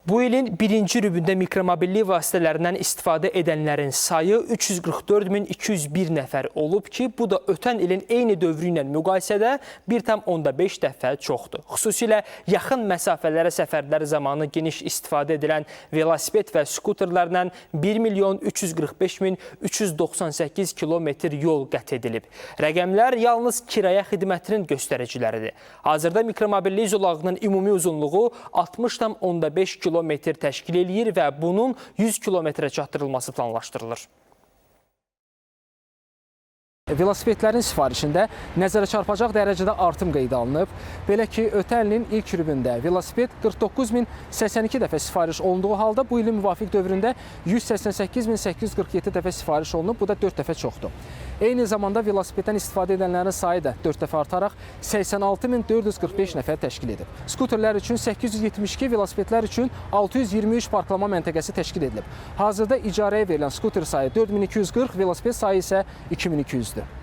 Bu ilin birinci rübündə mikromobillik vasitələrindən istifadə edənlərin sayı 344.201 nəfər olub ki, bu da ötən ilin eyni dövrü ilə müqayisədə 1,5 dəfə çoxdur. Xüsusilə yaxın məsafələrə səfərlər zamanı geniş istifadə edilən velosiped və skuterlərlə 1.345.398 kilometr yol qət edilib. Rəqəmlər yalnız kirayə xidmətinin göstəriciləridir. Hazırda mikromobillik zolağının ümumi uzunluğu 60,5 kilometr təşkil edir və bunun 100 kilometrə çatdırılması planlaşdırılır. Velosipedlərin sifarişində nəzərə çarpacaq dərəcədə artım qeydə alınıb. Belə ki, ötən ilin ilk rübündə velosiped 49.082 dəfə sifariş olunduğu halda bu ilin müvafiq dövründə 188.847 dəfə sifariş olunub, bu da 4 dəfə çoxdur. Eyni zamanda velosipeddən istifadə edənlərin sayı da 4 dəfə artaraq 86.445 nəfər təşkil edib. Skuterlər üçün 872, velosipedlər üçün 623 parklama məntəqəsi təşkil edilib. Hazırda icarəyə verilən skuter sayı 4240, velosiped sayı isə 2200-dür.